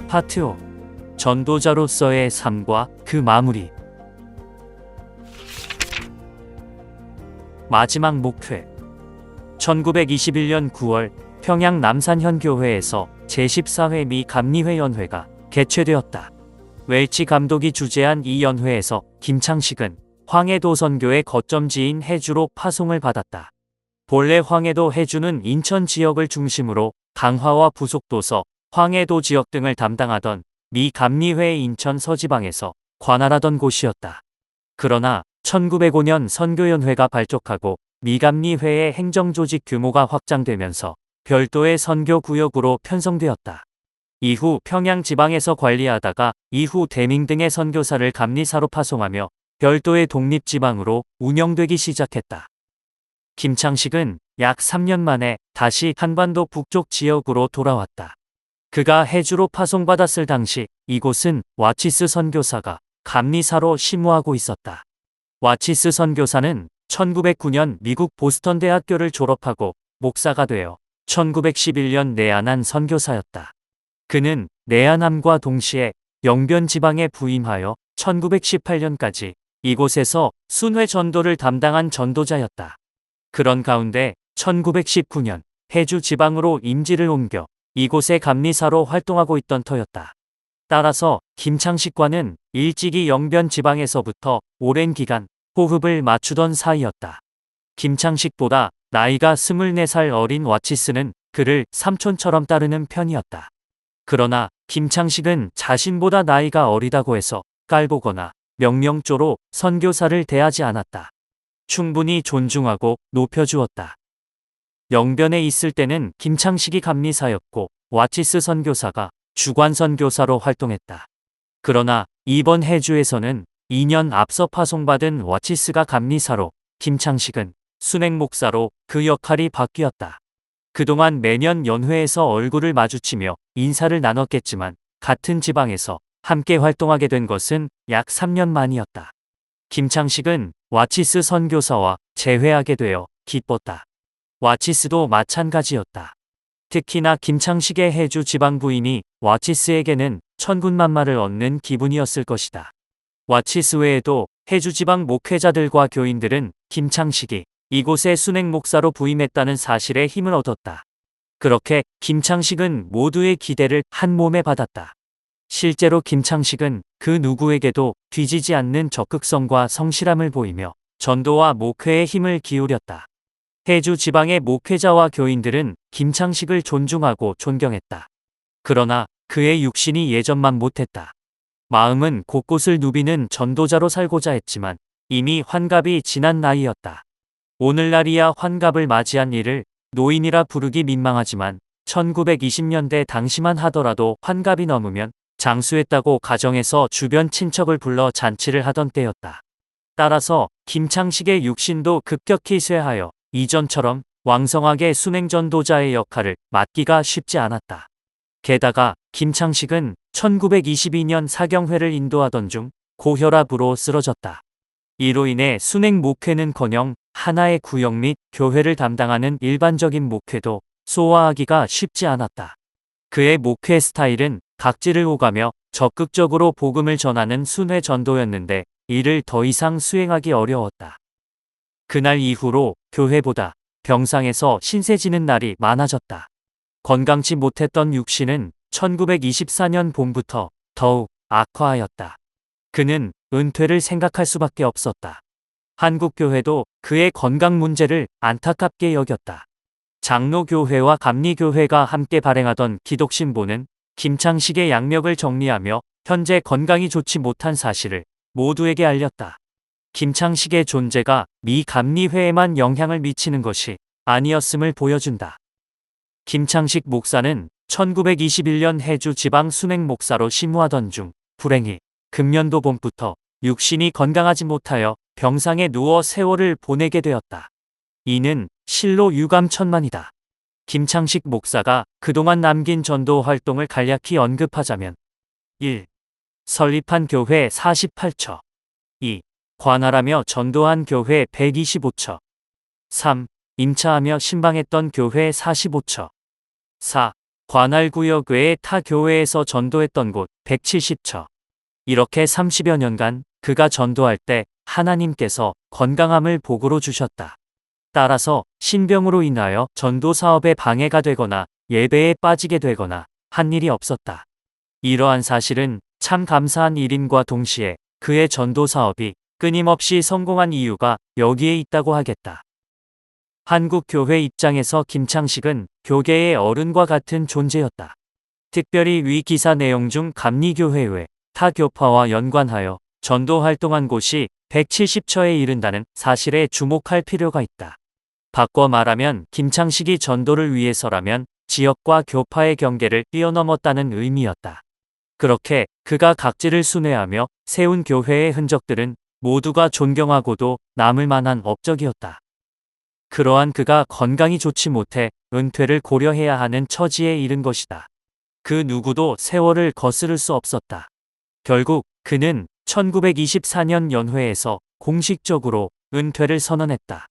파트 5. 전도자로서의 삶과 그 마무리. 마지막 목회. 1921년 9월 평양 남산현교회에서 제14회 미 감리회 연회가 개최되었다. 웰치 감독이 주재한 이 연회에서 김창식은 황해도 선교의 거점지인 해주로 파송을 받았다. 본래 황해도 해주는 인천 지역을 중심으로 강화와 부속도서, 황해도 지역 등을 담당하던 미 감리회 인천 서지방에서 관할하던 곳이었다. 그러나 1905년 선교연회가 발족하고 미감리회의 행정조직 규모가 확장되면서 별도의 선교구역으로 편성되었다. 이후 평양 지방에서 관리하다가 이후 대밍 등의 선교사를 감리사로 파송하며 별도의 독립지방으로 운영되기 시작했다. 김창식은 약 3년 만에 다시 한반도 북쪽 지역으로 돌아왔다. 그가 해주로 파송받았을 당시 이곳은 와치스 선교사가 감리사로 심우하고 있었다. 와치스 선교사는 1909년 미국 보스턴 대학교를 졸업하고 목사가 되어 1911년 내한한 선교사였다. 그는 내한함과 동시에 영변 지방에 부임하여 1918년까지 이곳에서 순회 전도를 담당한 전도자였다. 그런 가운데 1919년 해주 지방으로 임지를 옮겨 이곳의 감리사로 활동하고 있던 터였다. 따라서 김창식과는 일찍이 영변 지방에서부터 오랜 기간 호흡을 맞추던 사이였다. 김창식보다 나이가 24살 어린 와치스는 그를 삼촌처럼 따르는 편이었다. 그러나 김창식은 자신보다 나이가 어리다고 해서 깔보거나 명령조로 선교사를 대하지 않았다. 충분히 존중하고 높여주었다. 영변에 있을 때는 김창식이 감리사였고 와치스 선교사가 주관 선교사로 활동했다. 그러나 이번 해주에서는 2년 앞서 파송받은 와치스가 감리사로, 김창식은 순행 목사로 그 역할이 바뀌었다. 그동안 매년 연회에서 얼굴을 마주치며 인사를 나눴겠지만 같은 지방에서 함께 활동하게 된 것은 약 3년 만이었다. 김창식은 와치스 선교사와 재회하게 되어 기뻤다. 와치스도 마찬가지였다. 특히나 김창식의 해주 지방 부임이 와치스에게는 천군만마를 얻는 기분이었을 것이다. 와치스 외에도 해주 지방 목회자들과 교인들은 김창식이 이곳의 순행 목사로 부임했다는 사실에 힘을 얻었다. 그렇게 김창식은 모두의 기대를 한 몸에 받았다. 실제로 김창식은 그 누구에게도 뒤지지 않는 적극성과 성실함을 보이며 전도와 목회에 힘을 기울였다. 해주 지방의 목회자와 교인들은 김창식을 존중하고 존경했다. 그러나 그의 육신이 예전만 못했다. 마음은 곳곳을 누비는 전도자로 살고자 했지만 이미 환갑이 지난 나이였다. 오늘날이야 환갑을 맞이한 이를 노인이라 부르기 민망하지만 1920년대 당시만 하더라도 환갑이 넘으면 장수했다고 가정에서 주변 친척을 불러 잔치를 하던 때였다. 따라서 김창식의 육신도 급격히 쇠하여 이전처럼 왕성하게 순행전도자의 역할을 맡기가 쉽지 않았다. 게다가 김창식은 1922년 사경회를 인도하던 중 고혈압으로 쓰러졌다. 이로 인해 순행 목회는커녕 하나의 구역 및 교회를 담당하는 일반적인 목회도 소화하기가 쉽지 않았다. 그의 목회 스타일은 각지를 오가며 적극적으로 복음을 전하는 순회 전도였는데 이를 더 이상 수행하기 어려웠다. 그날 이후로 교회보다 병상에서 신세지는 날이 많아졌다. 건강치 못했던 육신은 1924년 봄부터 더욱 악화하였다. 그는 은퇴를 생각할 수밖에 없었다. 한국교회도 그의 건강 문제를 안타깝게 여겼다. 장로교회와 감리교회가 함께 발행하던 기독신보는 김창식의 양력을 정리하며 현재 건강이 좋지 못한 사실을 모두에게 알렸다. 김창식의 존재가 미 감리회에만 영향을 미치는 것이 아니었음을 보여준다. 김창식 목사는 1921년 해주 지방 순행 목사로 심우하던 중 불행히 금년도 봄부터 육신이 건강하지 못하여 병상에 누워 세월을 보내게 되었다. 이는 실로 유감천만이다. 김창식 목사가 그동안 남긴 전도 활동을 간략히 언급하자면 1. 설립한 교회 48처 2. 관할하며 전도한 교회 125처 3. 임차하며 신방했던 교회 45처 4. 관할구역 외에 타 교회에서 전도했던 곳 170처. 이렇게 30여 년간 그가 전도할 때 하나님께서 건강함을 복으로 주셨다. 따라서 신병으로 인하여 전도 사업에 방해가 되거나 예배에 빠지게 되거나 한 일이 없었다. 이러한 사실은 참 감사한 일임과 동시에 그의 전도 사업이 끊임없이 성공한 이유가 여기에 있다고 하겠다. 한국 교회 입장에서 김창식은 교계의 어른과 같은 존재였다. 특별히 위 기사 내용 중 감리교회 외 타 교파와 연관하여 전도 활동한 곳이 170처에 이른다는 사실에 주목할 필요가 있다. 바꿔 말하면 김창식이 전도를 위해서라면 지역과 교파의 경계를 뛰어넘었다는 의미였다. 그렇게 그가 각지를 순회하며 세운 교회의 흔적들은 모두가 존경하고도 남을 만한 업적이었다. 그러한 그가 건강이 좋지 못해 은퇴를 고려해야 하는 처지에 이른 것이다. 그 누구도 세월을 거스를 수 없었다. 결국 그는 1924년 연회에서 공식적으로 은퇴를 선언했다.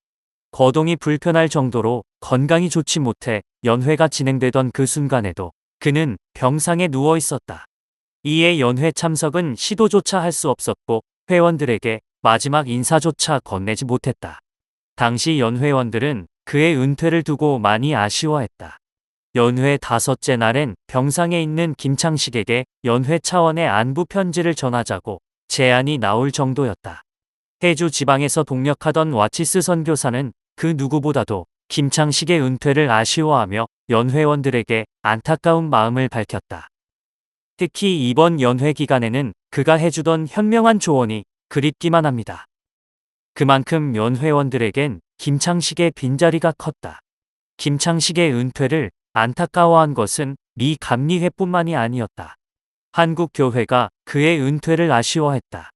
거동이 불편할 정도로 건강이 좋지 못해 연회가 진행되던 그 순간에도 그는 병상에 누워 있었다. 이에 연회 참석은 시도조차 할 수 없었고 회원들에게 마지막 인사조차 건네지 못했다. 당시 연회원들은 그의 은퇴를 두고 많이 아쉬워했다. 연회 5째 날엔 병상에 있는 김창식에게 연회 차원의 안부 편지를 전하자고 제안이 나올 정도였다. 해주 지방에서 동력하던 와치스 선교사는 그 누구보다도 김창식의 은퇴를 아쉬워하며 연회원들에게 안타까운 마음을 밝혔다. 특히 이번 연회 기간에는 그가 해주던 현명한 조언이 그립기만 합니다. 그만큼 연회원들에겐 김창식의 빈자리가 컸다. 김창식의 은퇴를 안타까워한 것은 미 감리회뿐만이 아니었다. 한국 교회가 그의 은퇴를 아쉬워했다.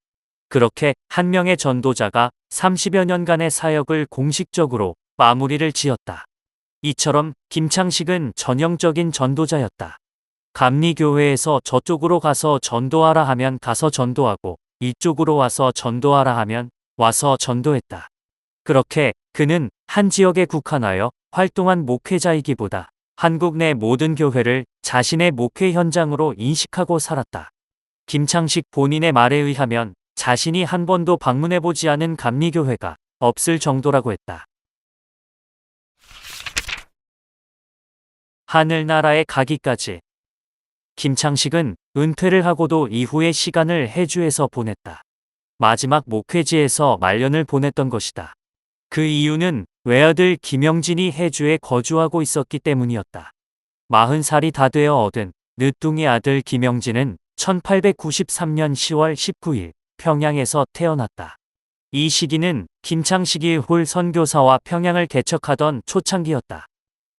그렇게 한 명의 전도자가 30여 년간의 사역을 공식적으로 마무리를 지었다. 이처럼 김창식은 전형적인 전도자였다. 감리교회에서 저쪽으로 가서 전도하라 하면 가서 전도하고 이쪽으로 와서 전도하라 하면 와서 전도했다. 그렇게 그는 한 지역에 국한하여 활동한 목회자이기보다 한국 내 모든 교회를 자신의 목회 현장으로 인식하고 살았다. 김창식 본인의 말에 의하면 자신이 한 번도 방문해보지 않은 감리교회가 없을 정도라고 했다. 하늘나라에 가기까지. 김창식은 은퇴를 하고도 이후의 시간을 해주에서 보냈다. 마지막 목회지에서 말년을 보냈던 것이다. 그 이유는 외아들 김영진이 해주에 거주하고 있었기 때문이었다. 40살이 다 되어 얻은 늦둥이 아들 김영진은 1893년 10월 19일 평양에서 태어났다. 이 시기는 김창식이 홀 선교사와 평양을 개척하던 초창기였다.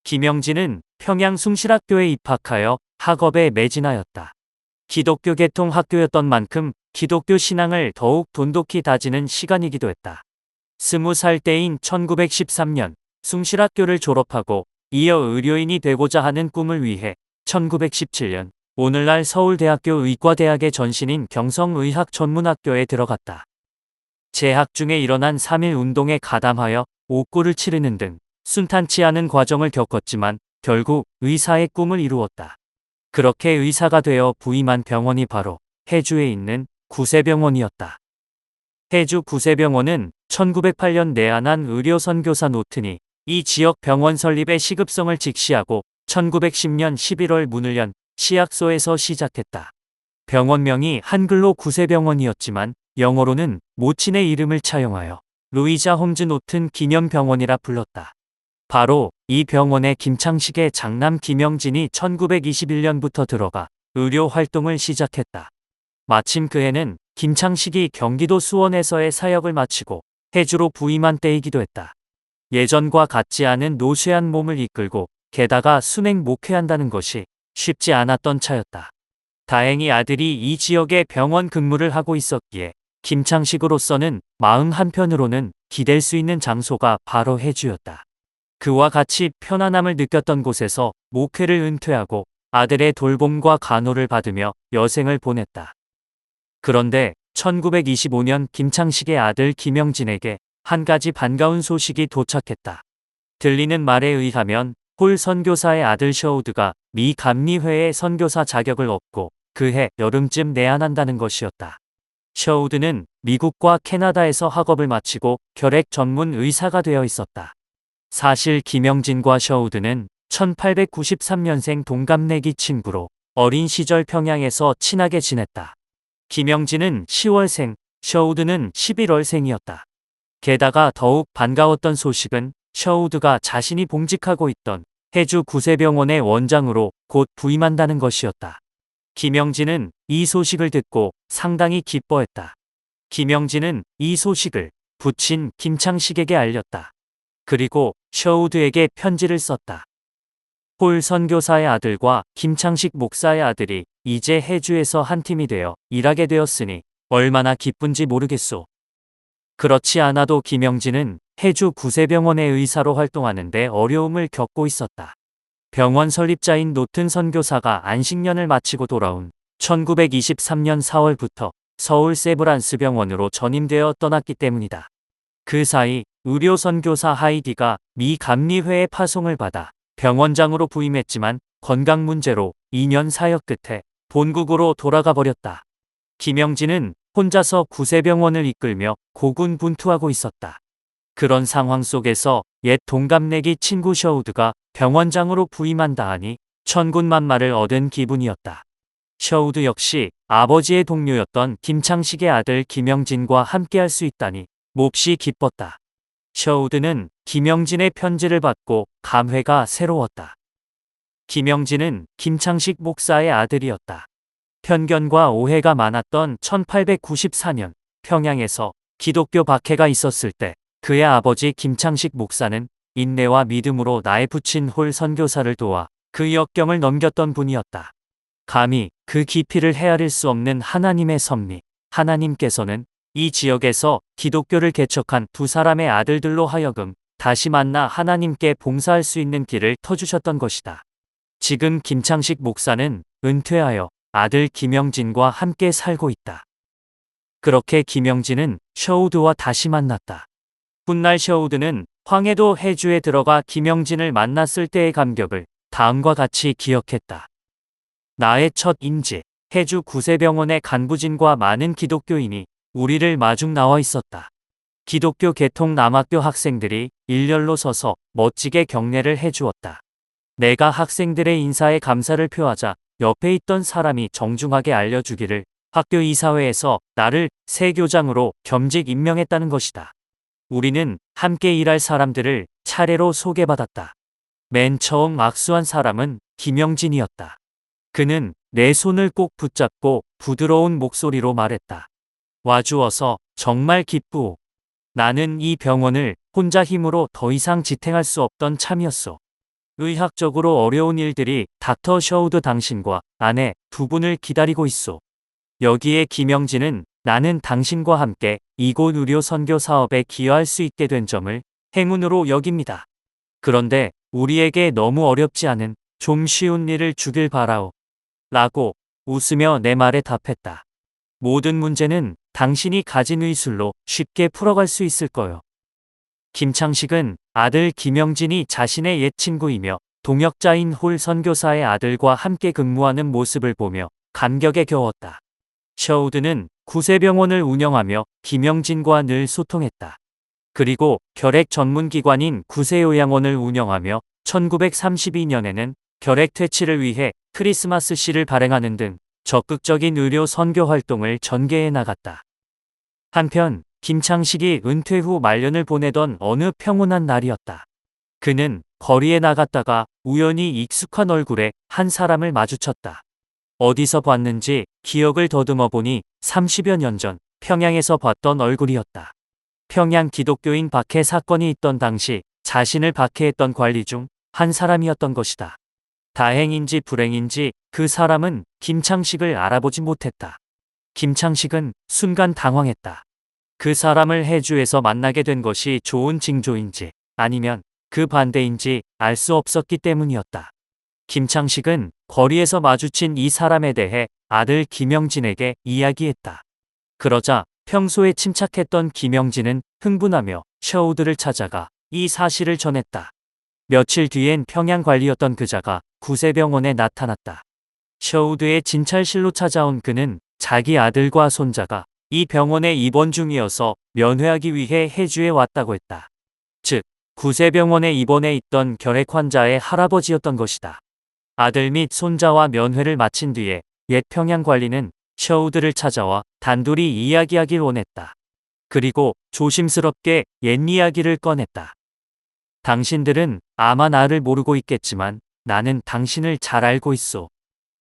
김영진은 평양 숭실학교에 입학하여 학업에 매진하였다. 기독교 계통 학교였던 만큼 기독교 신앙을 더욱 돈독히 다지는 시간이기도 했다. 20살 때인 1913년 숭실학교를 졸업하고 이어 의료인이 되고자 하는 꿈을 위해 1917년 오늘날 서울대학교 의과대학의 전신인 경성의학전문학교에 들어갔다. 재학 중에 일어난 3.1 운동에 가담하여 옥고를 치르는 등 순탄치 않은 과정을 겪었지만 결국 의사의 꿈을 이루었다. 그렇게 의사가 되어 부임한 병원이 바로 해주에 있는 구세병원이었다. 해주 구세병원은 1908년 내한한 의료선교사 노튼이 이 지역 병원 설립의 시급성을 직시하고 1910년 11월 문을 연 시약소에서 시작했다. 병원명이 한글로 구세병원이었지만 영어로는 모친의 이름을 차용하여 루이자 홈즈 노튼 기념병원이라 불렀다. 바로 이 병원에 김창식의 장남 김영진이 1921년부터 들어가 의료 활동을 시작했다. 마침 그 해는 김창식이 경기도 수원에서의 사역을 마치고 해주로 부임한 때이기도 했다. 예전과 같지 않은 노쇠한 몸을 이끌고 게다가 순행 목회한다는 것이 쉽지 않았던 차였다. 다행히 아들이 이 지역에 병원 근무를 하고 있었기에 김창식으로서는 마음 한편으로는 기댈 수 있는 장소가 바로 해주였다. 그와 같이 편안함을 느꼈던 곳에서 목회를 은퇴하고 아들의 돌봄과 간호를 받으며 여생을 보냈다. 그런데 1925년 김창식의 아들 김영진에게 한 가지 반가운 소식이 도착했다. 들리는 말에 의하면 홀 선교사의 아들 셔우드가 미 감리회의 선교사 자격을 얻고 그해 여름쯤 내한한다는 것이었다. 셔우드는 미국과 캐나다에서 학업을 마치고 결핵 전문 의사가 되어 있었다. 사실 김영진과 셔우드는 1893년생 동갑내기 친구로 어린 시절 평양에서 친하게 지냈다. 김영진은 10월생, 셔우드는 11월생이었다. 게다가 더욱 반가웠던 소식은 셔우드가 자신이 봉직하고 있던 해주 구세병원의 원장으로 곧 부임한다는 것이었다. 김영진은 이 소식을 듣고 상당히 기뻐했다. 김영진은 이 소식을 부친 김창식에게 알렸다. 그리고 셔우드에게 편지를 썼다. 홀 선교사의 아들과 김창식 목사의 아들이 이제 해주에서 한 팀이 되어 일하게 되었으니 얼마나 기쁜지 모르겠소. 그렇지 않아도 김영진은 해주 구세병원의 의사로 활동하는데 어려움을 겪고 있었다. 병원 설립자인 노튼 선교사가 안식년을 마치고 돌아온 1923년 4월부터 서울 세브란스 병원으로 전임되어 떠났기 때문이다. 그 사이 의료 선교사 하이디가 미 감리회의 파송을 받아 병원장으로 부임했지만 건강 문제로 2년 사역 끝에 본국으로 돌아가 버렸다. 김영진은 혼자서 구세병원을 이끌며 고군분투하고 있었다. 그런 상황 속에서 옛 동갑내기 친구 셔우드가 병원장으로 부임한다 하니 천군만마를 얻은 기분이었다. 셔우드 역시 아버지의 동료였던 김창식의 아들 김영진과 함께할 수 있다니 몹시 기뻤다. 셔우드는 김영진의 편지를 받고 감회가 새로웠다. 김영진은 김창식 목사의 아들이었다. 편견과 오해가 많았던 1894년 평양에서 기독교 박해가 있었을 때 그의 아버지 김창식 목사는 인내와 믿음으로 나에 붙인 홀 선교사를 도와 그 역경을 넘겼던 분이었다. 감히 그 깊이를 헤아릴 수 없는 하나님의 섭리, 하나님께서는 이 지역에서 기독교를 개척한 두 사람의 아들들로 하여금 다시 만나 하나님께 봉사할 수 있는 길을 터주셨던 것이다. 지금 김창식 목사는 은퇴하여 아들 김영진과 함께 살고 있다. 그렇게 김영진은 셔우드와 다시 만났다. 훗날 셔우드는 황해도 해주에 들어가 김영진을 만났을 때의 감격을 다음과 같이 기억했다. 나의 첫 임지, 해주 구세병원의 간부진과 많은 기독교인이 우리를 마중 나와 있었다. 기독교 개통 남학교 학생들이 일렬로 서서 멋지게 경례를 해주었다. 내가 학생들의 인사에 감사를 표하자 옆에 있던 사람이 정중하게 알려주기를 학교 이사회에서 나를 새 교장으로 겸직 임명했다는 것이다. 우리는 함께 일할 사람들을 차례로 소개받았다. 맨 처음 악수한 사람은 김영진이었다. 그는 내 손을 꼭 붙잡고 부드러운 목소리로 말했다. 와주어서 정말 기쁘오. 나는 이 병원을 혼자 힘으로 더 이상 지탱할 수 없던 참이었소. 의학적으로 어려운 일들이 닥터 셔우드 당신과 아내 두 분을 기다리고 있소. 여기에 김영진은 나는 당신과 함께 이곳 의료 선교 사업에 기여할 수 있게 된 점을 행운으로 여깁니다. 그런데 우리에게 너무 어렵지 않은 좀 쉬운 일을 주길 바라오. 라고 웃으며 내 말에 답했다. 모든 문제는 당신이 가진 의술로 쉽게 풀어갈 수 있을 거요. 김창식은 아들 김영진이 자신의 옛 친구이며 동역자인 홀 선교사의 아들과 함께 근무하는 모습을 보며 감격에 겨웠다. 셔우드는 구세병원을 운영하며 김영진과 늘 소통했다. 그리고 결핵 전문기관인 구세요양원을 운영하며 1932년에는 결핵 퇴치를 위해 크리스마스 시를 발행하는 등 적극적인 의료 선교 활동을 전개해 나갔다. 한편 김창식이 은퇴 후 말년을 보내던 어느 평온한 날이었다. 그는 거리에 나갔다가 우연히 익숙한 얼굴에 한 사람을 마주쳤다. 어디서 봤는지 기억을 더듬어 보니 30여 년 전 평양에서 봤던 얼굴이었다. 평양 기독교인 박해 사건이 있던 당시 자신을 박해했던 관리 중 한 사람이었던 것이다. 다행인지 불행인지 그 사람은 김창식을 알아보지 못했다. 김창식은 순간 당황했다. 그 사람을 해주에서 만나게 된 것이 좋은 징조인지 아니면 그 반대인지 알 수 없었기 때문이었다. 김창식은 거리에서 마주친 이 사람에 대해 아들 김영진에게 이야기했다. 그러자 평소에 침착했던 김영진은 흥분하며 셔우드를 찾아가 이 사실을 전했다. 며칠 뒤엔 평양 관리였던 그자가 구세병원에 나타났다. 셔우드의 진찰실로 찾아온 그는 자기 아들과 손자가 이 병원에 입원 중이어서 면회하기 위해 해주에 왔다고 했다. 즉, 구세병원에 입원해 있던 결핵 환자의 할아버지였던 것이다. 아들 및 손자와 면회를 마친 뒤에 옛 평양 관리는 셔우드를 찾아와 단둘이 이야기하길 원했다. 그리고 조심스럽게 옛 이야기를 꺼냈다. 당신들은 아마 나를 모르고 있겠지만 나는 당신을 잘 알고 있소.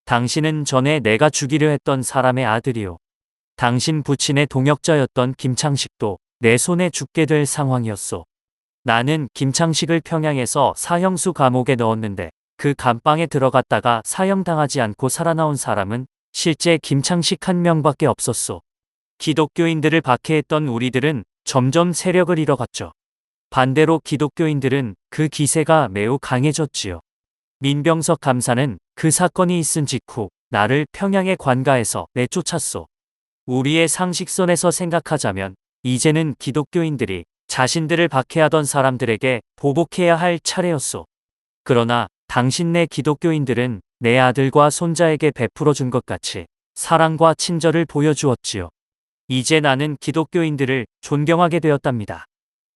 당신은 전에 내가 죽이려 했던 사람의 아들이오. 당신 부친의 동역자였던 김창식도 내 손에 죽게 될 상황이었소. 나는 김창식을 평양에서 사형수 감옥에 넣었는데 그 감방에 들어갔다가 사형당하지 않고 살아나온 사람은 실제 김창식 한 명밖에 없었소. 기독교인들을 박해했던 우리들은 점점 세력을 잃어갔죠. 반대로 기독교인들은 그 기세가 매우 강해졌지요. 민병석 감사는 그 사건이 있은 직후 나를 평양의 관가에서 내쫓았소. 우리의 상식선에서 생각하자면 이제는 기독교인들이 자신들을 박해하던 사람들에게 보복해야 할 차례였소. 그러나 당신네 기독교인들은 내 아들과 손자에게 베풀어 준 것 같이 사랑과 친절을 보여주었지요. 이제 나는 기독교인들을 존경하게 되었답니다.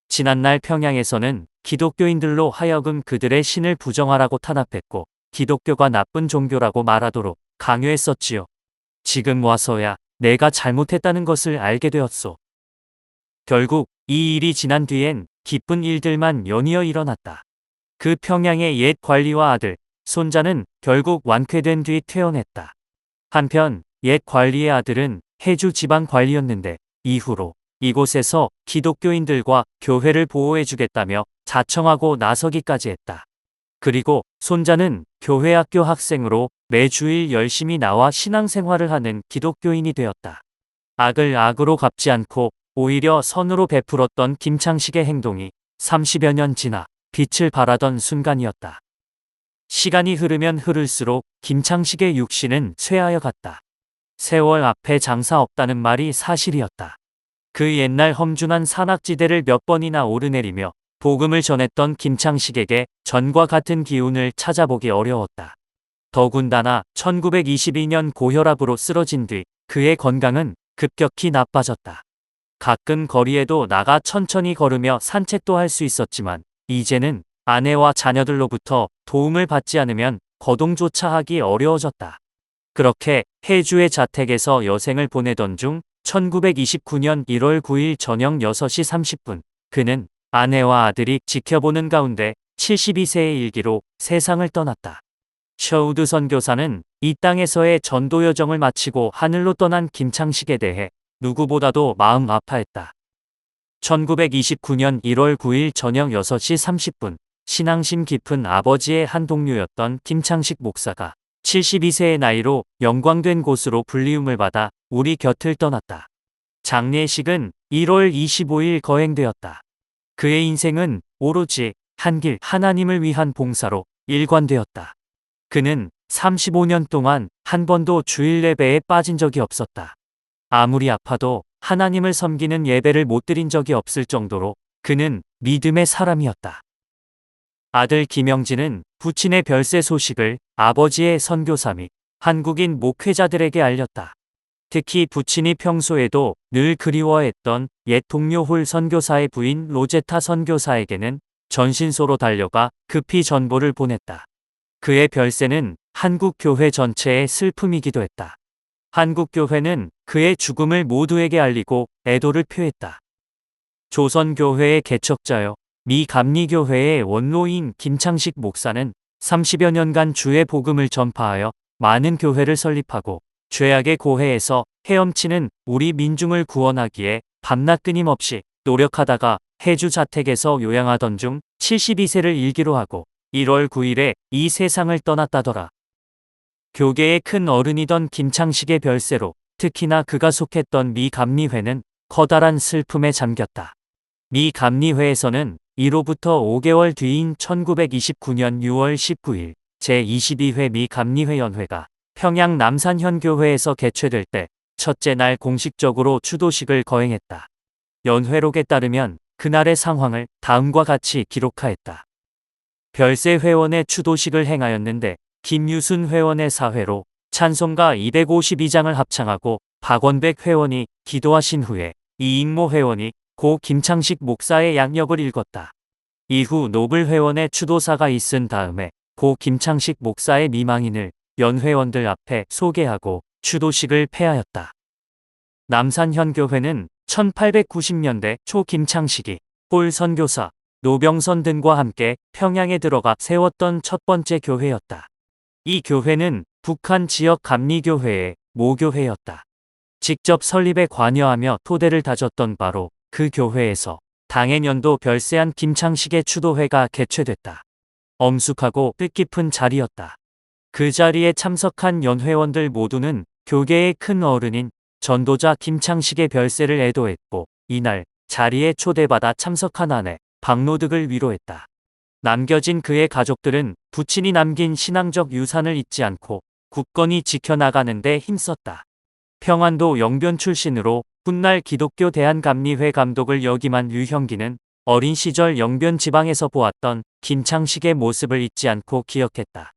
지난날 평양에서는 기독교인들로 하여금 그들의 신을 부정하라고 탄압했고 기독교가 나쁜 종교라고 말하도록 강요했었지요. 지금 와서야 내가 잘못했다는 것을 알게 되었소. 결국 이 일이 지난 뒤엔 기쁜 일들만 연이어 일어났다. 그 평양의 옛 관리와 아들, 손자는 결국 완쾌된 뒤 퇴원했다. 한편 옛 관리의 아들은 해주 지방 관리였는데 이후로 이곳에서 기독교인들과 교회를 보호해주겠다며 자청하고 나서기까지 했다. 그리고 손자는 교회 학교 학생으로 매주일 열심히 나와 신앙생활을 하는 기독교인이 되었다. 악을 악으로 갚지 않고 오히려 선으로 베풀었던 김창식의 행동이 30여 년 지나 빛을 발하던 순간이었다. 시간이 흐르면 흐를수록 김창식의 육신은 쇠하여 갔다. 세월 앞에 장사 없다는 말이 사실이었다. 그 옛날 험준한 산악지대를 몇 번이나 오르내리며 복음을 전했던 김창식에게 전과 같은 기운을 찾아보기 어려웠다. 더군다나 1922년 고혈압으로 쓰러진 뒤 그의 건강은 급격히 나빠졌다. 가끔 거리에도 나가 천천히 걸으며 산책도 할 수 있었지만 이제는 아내와 자녀들로부터 도움을 받지 않으면 거동조차 하기 어려워졌다. 그렇게 해주의 자택에서 여생을 보내던 중 1929년 1월 9일 저녁 6시 30분 그는 아내와 아들이 지켜보는 가운데 72세의 일기로 세상을 떠났다. 셔우드 선교사는 이 땅에서의 전도 여정을 마치고 하늘로 떠난 김창식에 대해 누구보다도 마음 아파했다. 1929년 1월 9일 저녁 6시 30분 신앙심 깊은 아버지의 한 동료였던 김창식 목사가 72세의 나이로 영광된 곳으로 불리움을 받아 우리 곁을 떠났다. 장례식은 1월 25일 거행되었다. 그의 인생은 오로지 한 길 하나님을 위한 봉사로 일관되었다. 그는 35년 동안 한 번도 주일 예배에 빠진 적이 없었다. 아무리 아파도 하나님을 섬기는 예배를 못 드린 적이 없을 정도로 그는 믿음의 사람이었다. 아들 김영진은 부친의 별세 소식을 아버지의 선교사 및 한국인 목회자들에게 알렸다. 특히 부친이 평소에도 늘 그리워했던 옛 동료 홀 선교사의 부인 로제타 선교사에게는 전신소로 달려가 급히 전보를 보냈다. 그의 별세는 한국 교회 전체의 슬픔이기도 했다. 한국 교회는 그의 죽음을 모두에게 알리고 애도를 표했다. 조선교회의 개척자여 미 감리교회의 원로인 김창식 목사는 30여 년간 주의 복음을 전파하여 많은 교회를 설립하고 죄악의 고해에서 헤엄치는 우리 민중을 구원하기에 밤낮 끊임없이 노력하다가 해주 자택에서 요양하던 중 72세를 일기로 하고 1월 9일에 이 세상을 떠났다더라. 교계의 큰 어른이던 김창식의 별세로 특히나 그가 속했던 미 감리회는 커다란 슬픔에 잠겼다. 미 감리회에서는 이로부터 5개월 뒤인 1929년 6월 19일 제22회 미 감리회연회가 평양 남산현교회에서 개최될 때 첫째 날 공식적으로 추도식을 거행했다. 연회록에 따르면 그날의 상황을 다음과 같이 기록하였다. 별세 회원의 추도식을 행하였는데 김유순 회원의 사회로 찬송가 252장을 합창하고 박원백 회원이 기도하신 후에 이익모 회원이 고 김창식 목사의 양력을 읽었다. 이후 노블 회원의 추도사가 있은 다음에 고 김창식 목사의 미망인을 연회원들 앞에 소개하고 추도식을 폐하였다. 남산현교회는 1890년대 초 김창식이 홀 선교사 노병선 등과 함께 평양에 들어가 세웠던 첫 번째 교회였다. 이 교회는 북한 지역 감리교회의 모교회였다. 직접 설립에 관여하며 토대를 다졌던 바로 그 교회에서 당해년도 별세한 김창식의 추도회가 개최됐다. 엄숙하고 뜻깊은 자리였다. 그 자리에 참석한 연회원들 모두는 교계의 큰 어른인 전도자 김창식의 별세를 애도했고 이날 자리에 초대받아 참석한 아내 박노득을 위로했다. 남겨진 그의 가족들은 부친이 남긴 신앙적 유산을 잊지 않고 굳건히 지켜나가는 데 힘썼다. 평안도 영변 출신으로 훗날 기독교 대한감리회 감독을 역임한 유형기는 어린 시절 영변 지방에서 보았던 김창식의 모습을 잊지 않고 기억했다.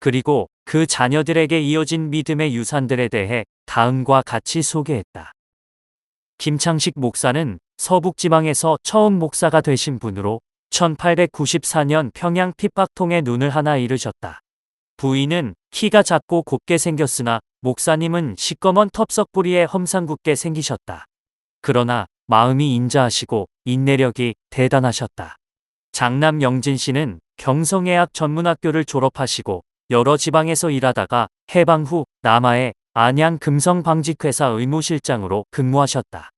그리고 그 자녀들에게 이어진 믿음의 유산들에 대해 다음과 같이 소개했다. 김창식 목사는 서북지방에서 처음 목사가 되신 분으로 1894년 평양 핍박통에 눈을 하나 잃으셨다. 부인은 키가 작고 곱게 생겼으나 목사님은 시꺼먼 텁석뿌리에 험상궂게 생기셨다. 그러나 마음이 인자하시고 인내력이 대단하셨다. 장남 영진 씨는 경성예학 전문학교를 졸업하시고 여러 지방에서 일하다가 해방 후 남하의 안양 금성방직회사 의무실장으로 근무하셨다.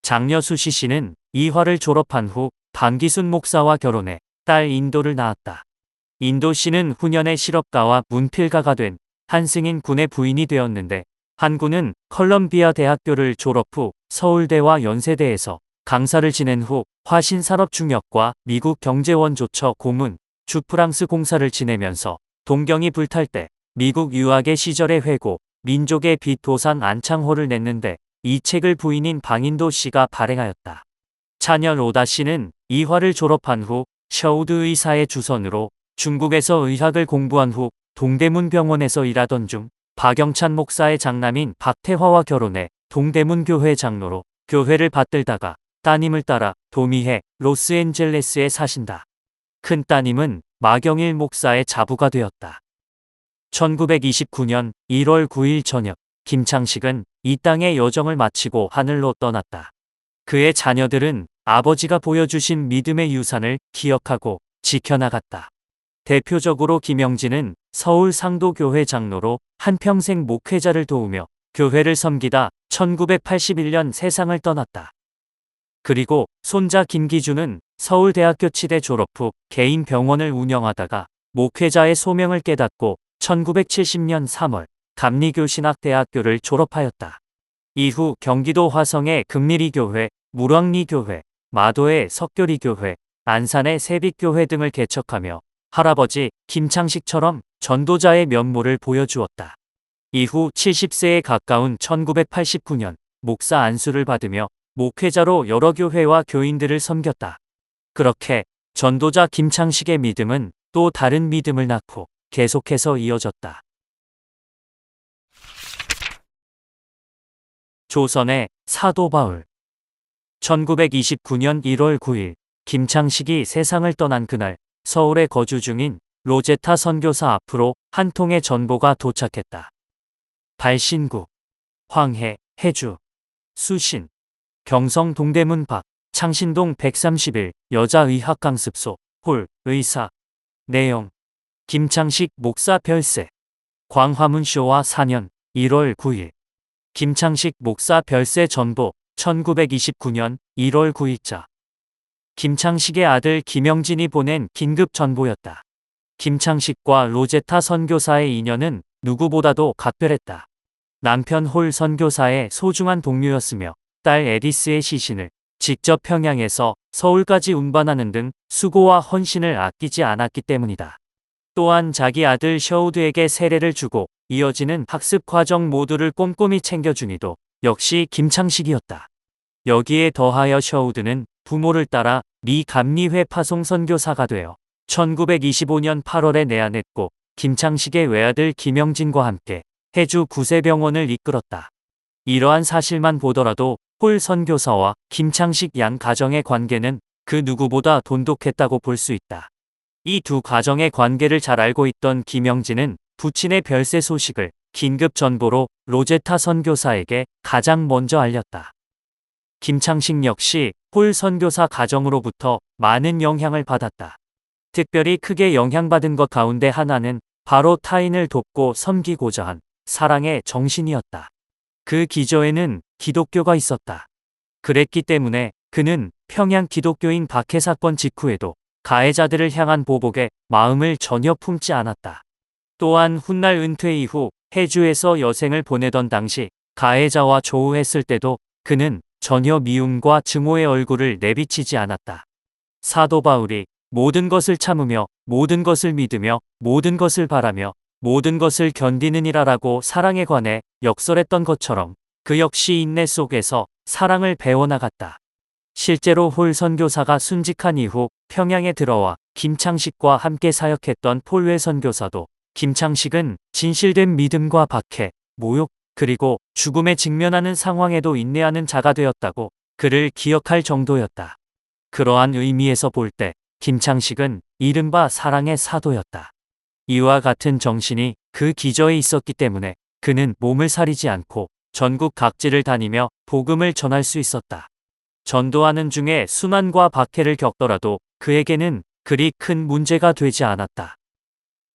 장녀 수시 씨는 이화를 졸업한 후 방기순 목사와 결혼해 딸 인도를 낳았다. 인도 씨는 후년에 실업가와 문필가가 된 한승인 군의 부인이 되었는데 한 군은 컬럼비아 대학교를 졸업 후 서울대와 연세대에서 강사를 지낸 후 화신산업중역과 미국 경제원조처 고문, 주프랑스 공사를 지내면서 동경이 불탈 때 미국 유학의 시절의 회고, 민족의 빛 도산 안창호를 냈는데 이 책을 부인인 방인도 씨가 발행하였다. 차녀 로다 씨는 이화를 졸업한 후 셔우드 의사의 주선으로 중국에서 의학을 공부한 후 동대문 병원에서 일하던 중 박영찬 목사의 장남인 박태화와 결혼해 동대문 교회 장로로 교회를 받들다가 따님을 따라 도미해 로스앤젤레스에 사신다. 큰 따님은 마경일 목사의 자부가 되었다. 1929년 1월 9일 저녁 김창식은 이 땅의 여정을 마치고 하늘로 떠났다. 그의 자녀들은 아버지가 보여주신 믿음의 유산을 기억하고 지켜나갔다. 대표적으로 김영진은 서울 상도교회 장로로 한평생 목회자를 도우며 교회를 섬기다 1981년 세상을 떠났다. 그리고 손자 김기준은 서울대학교 치대 졸업 후 개인 병원을 운영하다가 목회자의 소명을 깨닫고 1970년 3월 감리교신학대학교를 졸업하였다. 이후 경기도 화성의 금리리교회, 물왕리교회, 마도의 석교리교회, 안산의 세빛교회 등을 개척하며 할아버지 김창식처럼 전도자의 면모를 보여주었다. 이후 70세에 가까운 1989년 목사 안수를 받으며 목회자로 여러 교회와 교인들을 섬겼다. 그렇게 전도자 김창식의 믿음은 또 다른 믿음을 낳고 계속해서 이어졌다. 조선의 사도 바울. 1929년 1월 9일 김창식이 세상을 떠난 그날 서울에 거주 중인 로제타 선교사 앞으로 한 통의 전보가 도착했다. 발신구, 황해, 해주, 수신, 경성 동대문 밖, 창신동 131 여자의학강습소, 홀, 의사. 내용, 김창식 목사 별세. 광화문쇼와 4년 1월 9일. 김창식 목사 별세 전보 1929년 1월 9일자. 김창식의 아들 김영진이 보낸 긴급 전보였다. 김창식과 로제타 선교사의 인연은 누구보다도 각별했다. 남편 홀 선교사의 소중한 동료였으며 딸 에디스의 시신을 직접 평양에서 서울까지 운반하는 등 수고와 헌신을 아끼지 않았기 때문이다. 또한 자기 아들 셔우드에게 세례를 주고 이어지는 학습 과정 모두를 꼼꼼히 챙겨주니도 역시 김창식이었다. 여기에 더하여 셔우드는 부모를 따라 미 감리회 파송 선교사가 되어 1925년 8월에 내한했고 김창식의 외아들 김영진과 함께 해주 구세병원을 이끌었다. 이러한 사실만 보더라도 홀 선교사와 김창식 양 가정의 관계는 그 누구보다 돈독했다고 볼 수 있다. 이 두 가정의 관계를 잘 알고 있던 김영진은 부친의 별세 소식을 긴급 전보로 로제타 선교사에게 가장 먼저 알렸다. 김창식 역시 홀 선교사 가정으로부터 많은 영향을 받았다. 특별히 크게 영향받은 것 가운데 하나는 바로 타인을 돕고 섬기고자 한 사랑의 정신이었다. 그 기저에는 기독교가 있었다. 그랬기 때문에 그는 평양 기독교인 박해 사건 직후에도 가해자들을 향한 보복에 마음을 전혀 품지 않았다. 또한 훗날 은퇴 이후 해주에서 여생을 보내던 당시 가해자와 조우했을 때도 그는 전혀 미움과 증오의 얼굴을 내비치지 않았다. 사도 바울이 모든 것을 참으며 모든 것을 믿으며 모든 것을 바라며 모든 것을 견디느니라라고 사랑에 관해 역설했던 것처럼 그 역시 인내 속에서 사랑을 배워나갔다. 실제로 홀 선교사가 순직한 이후 평양에 들어와 김창식과 함께 사역했던 폴외 선교사도 김창식은 진실된 믿음과 박해, 모욕, 그리고 죽음에 직면하는 상황에도 인내하는 자가 되었다고 그를 기억할 정도였다. 그러한 의미에서 볼 때 김창식은 이른바 사랑의 사도였다. 이와 같은 정신이 그 기저에 있었기 때문에 그는 몸을 사리지 않고 전국 각지를 다니며 복음을 전할 수 있었다. 전도하는 중에 순환과 박해를 겪더라도 그에게는 그리 큰 문제가 되지 않았다.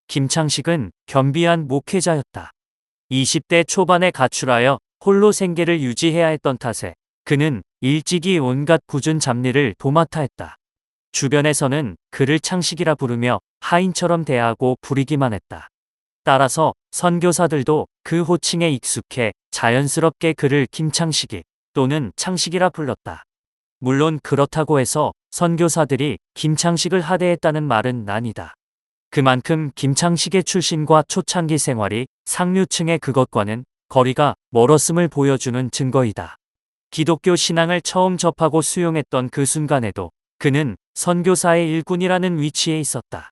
김창식은 겸비한 목회자였다. 20대 초반에 가출하여 홀로 생계를 유지해야 했던 탓에 그는 일찍이 온갖 굳은 잡일을 도맡아 했다. 주변에서는 그를 창식이라 부르며 하인처럼 대하고 부리기만 했다. 따라서 선교사들도 그 호칭에 익숙해 자연스럽게 그를 김창식이 또는 창식이라 불렀다. 물론 그렇다고 해서 선교사들이 김창식을 하대했다는 말은 아니다. 그만큼 김창식의 출신과 초창기 생활이 상류층의 그것과는 거리가 멀었음을 보여주는 증거이다. 기독교 신앙을 처음 접하고 수용했던 그 순간에도 그는 선교사의 일꾼이라는 위치에 있었다.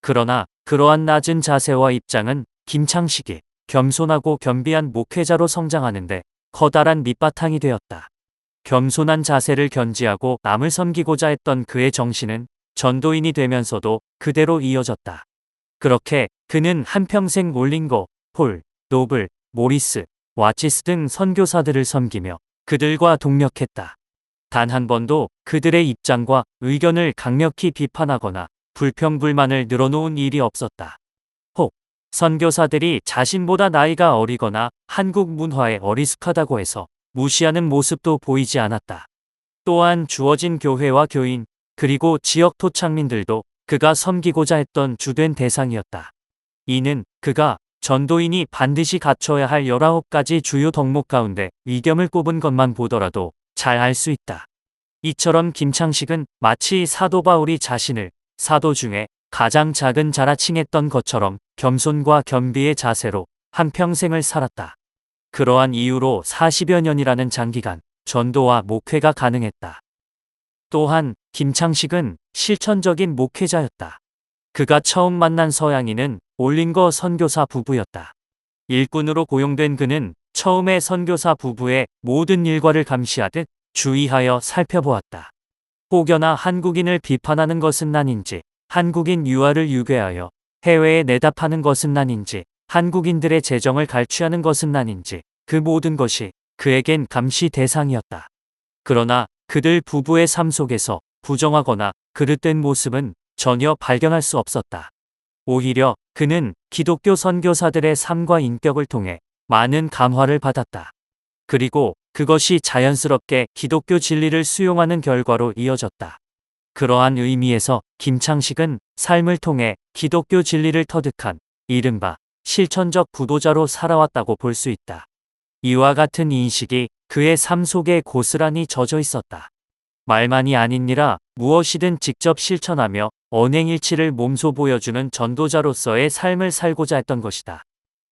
그러나 그러한 낮은 자세와 입장은 김창식이 겸손하고 겸비한 목회자로 성장하는데 커다란 밑바탕이 되었다. 겸손한 자세를 견지하고 남을 섬기고자 했던 그의 정신은 전도인이 되면서도 그대로 이어졌다. 그렇게 그는 한평생 몰링거, 폴, 노블, 모리스, 와치스 등 선교사들을 섬기며 그들과 동력했다. 단 한 번도 그들의 입장과 의견을 강력히 비판하거나 불평불만을 늘어놓은 일이 없었다. 혹 선교사들이 자신보다 나이가 어리거나 한국 문화에 어리숙하다고 해서 무시하는 모습도 보이지 않았다. 또한 주어진 교회와 교인 그리고 지역 토착민들도 그가 섬기고자 했던 주된 대상이었다. 이는 그가 전도인이 반드시 갖춰야 할 19가지 주요 덕목 가운데 위겸을 꼽은 것만 보더라도 잘 알 수 있다. 이처럼 김창식은 마치 사도 바울이 자신을 사도 중에 가장 작은 자라 칭했던 것처럼 겸손과 겸비의 자세로 한평생을 살았다. 그러한 이유로 40여 년이라는 장기간 전도와 목회가 가능했다. 또한 김창식은 실천적인 목회자였다. 그가 처음 만난 서양인은 올링거 선교사 부부였다. 일꾼으로 고용된 그는 처음에 선교사 부부의 모든 일과를 감시하듯 주의하여 살펴보았다. 혹여나 한국인을 비판하는 것은 아닌지, 한국인 유아를 유괴하여 해외에 내다파는 것은 아닌지, 한국인들의 재정을 갈취하는 것은 아닌지 그 모든 것이 그에겐 감시 대상이었다. 그러나 그들 부부의 삶 속에서 부정하거나 그릇된 모습은 전혀 발견할 수 없었다. 오히려 그는 기독교 선교사들의 삶과 인격을 통해 많은 감화를 받았다. 그리고 그것이 자연스럽게 기독교 진리를 수용하는 결과로 이어졌다. 그러한 의미에서 김창식은 삶을 통해 기독교 진리를 터득한 이른바 실천적 부도자로 살아왔다고 볼 수 있다. 이와 같은 인식이 그의 삶 속에 고스란히 젖어 있었다. 말만이 아니니라 무엇이든 직접 실천하며 언행일치를 몸소 보여주는 전도자로서의 삶을 살고자 했던 것이다.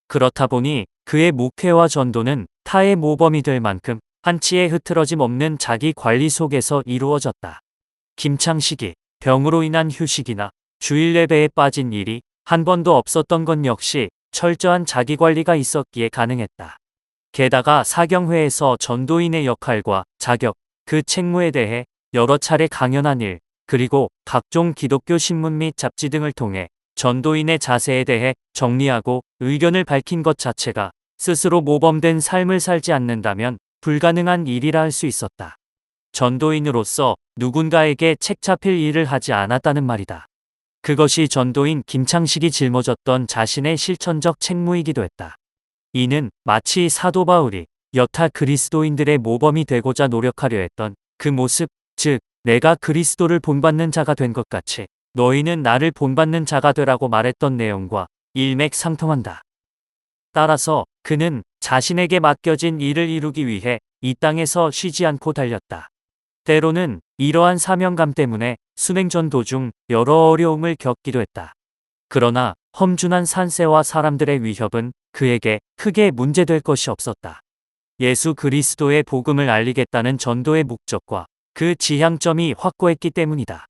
그렇다 보니 그의 목회와 전도는 타의 모범이 될 만큼 한치의 흐트러짐 없는 자기 관리 속에서 이루어졌다. 김창식이 병으로 인한 휴식이나 주일 예배에 빠진 일이 한 번도 없었던 건 역시 철저한 자기관리가 있었기에 가능했다. 게다가 사경회에서 전도인의 역할과 자격, 그 책무에 대해 여러 차례 강연한 일, 그리고 각종 기독교 신문 및 잡지 등을 통해 전도인의 자세에 대해 정리하고 의견을 밝힌 것 자체가 스스로 모범된 삶을 살지 않는다면 불가능한 일이라 할 수 있었다. 전도인으로서 누군가에게 책 잡힐 일을 하지 않았다는 말이다. 그것이 전도인 김창식이 짊어졌던 자신의 실천적 책무이기도 했다. 이는 마치 사도 바울이 여타 그리스도인들의 모범이 되고자 노력하려 했던 그 모습, 즉 내가 그리스도를 본받는 자가 된 것 같이 너희는 나를 본받는 자가 되라고 말했던 내용과 일맥상통한다. 따라서 그는 자신에게 맡겨진 일을 이루기 위해 이 땅에서 쉬지 않고 달렸다. 때로는 이러한 사명감 때문에 순행전 도중 여러 어려움을 겪기도 했다. 그러나 험준한 산세와 사람들의 위협은 그에게 크게 문제될 것이 없었다. 예수 그리스도의 복음을 알리겠다는 전도의 목적과 그 지향점이 확고했기 때문이다.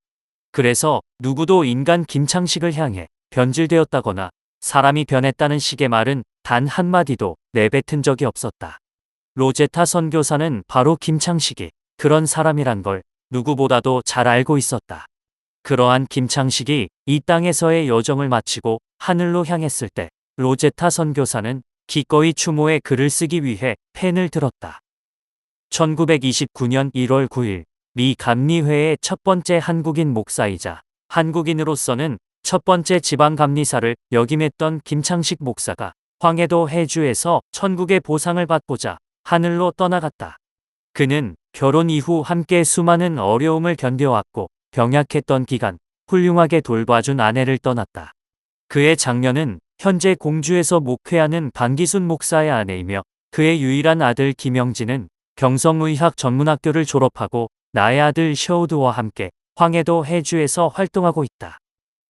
그래서 누구도 인간 김창식을 향해 변질되었다거나 사람이 변했다는 식의 말은 단 한마디도 내뱉은 적이 없었다. 로제타 선교사는 바로 김창식이 그런 사람이란 걸 누구보다도 잘 알고 있었다. 그러한 김창식이 이 땅에서의 여정을 마치고 하늘로 향했을 때 로제타 선교사는 기꺼이 추모의 글을 쓰기 위해 펜을 들었다. 1929년 1월 9일 미 감리회의 첫 번째 한국인 목사이자 한국인으로서는 첫 번째 지방감리사를 역임했던 김창식 목사가 황해도 해주에서 천국의 보상을 받고자 하늘로 떠나갔다. 그는 결혼 이후 함께 수많은 어려움을 견뎌왔고 병약했던 기간 훌륭하게 돌봐준 아내를 떠났다. 그의 장녀는 현재 공주에서 목회하는 방기순 목사의 아내이며 그의 유일한 아들 김영진은 경성의학 전문학교를 졸업하고 나의 아들 셔우드와 함께 황해도 해주에서 활동하고 있다.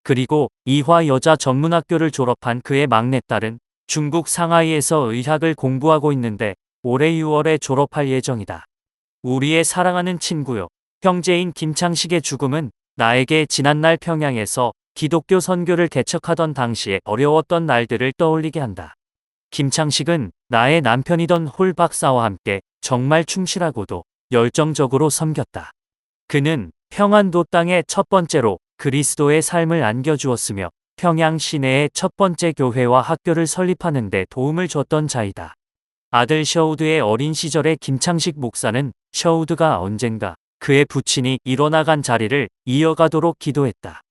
그리고 이화 여자 전문학교를 졸업한 그의 막내딸은 중국 상하이에서 의학을 공부하고 있는데 올해 6월에 졸업할 예정이다. 우리의 사랑하는 친구요, 형제인 김창식의 죽음은 나에게 지난날 평양에서 기독교 선교를 개척하던 당시에 어려웠던 날들을 떠올리게 한다. 김창식은 나의 남편이던 홀 박사와 함께 정말 충실하고도 열정적으로 섬겼다. 그는 평안도 땅에 첫 번째로 그리스도의 삶을 안겨주었으며 평양 시내의 첫 번째 교회와 학교를 설립하는 데 도움을 줬던 자이다. 아들 셔우드의 어린 시절의 김창식 목사는 셔우드가 언젠가 그의 부친이 일어나간 자리를 이어가도록 기도했다.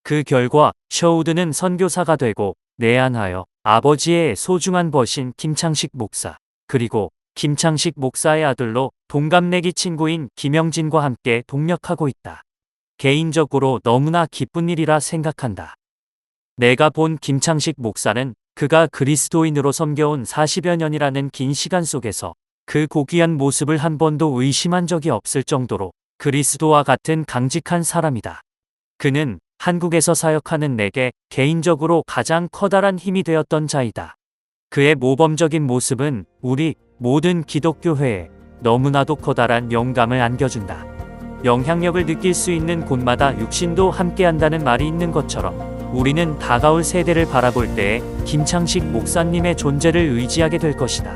그 결과 셔우드는 선교사가 되고 내한하여 아버지의 소중한 벗인 김창식 목사, 그리고 김창식 목사의 아들로 동갑내기 친구인 김영진과 함께 동력하고 있다. 개인적으로 너무나 기쁜 일이라 생각한다. 내가 본 김창식 목사는 그가 그리스도인으로 섬겨온 40여 년이라는 긴 시간 속에서 그 고귀한 모습을 한 번도 의심한 적이 없을 정도로 그리스도와 같은 강직한 사람이다. 그는 한국에서 사역하는 내게 개인적으로 가장 커다란 힘이 되었던 자이다. 그의 모범적인 모습은 우리 모든 기독교회에 너무나도 커다란 영감을 안겨준다. 영향력을 느낄 수 있는 곳마다 육신도 함께한다는 말이 있는 것처럼 우리는 다가올 세대를 바라볼 때에 김창식 목사님의 존재를 의지하게 될 것이다.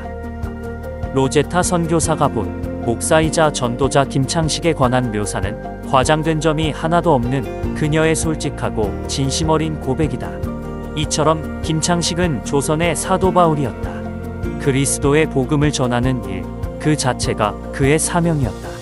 로제타 선교사가 본 목사이자 전도자 김창식에 관한 묘사는 과장된 점이 하나도 없는 그녀의 솔직하고 진심 어린 고백이다. 이처럼 김창식은 조선의 사도 바울이었다. 그리스도의 복음을 전하는 일, 그 자체가 그의 사명이었다.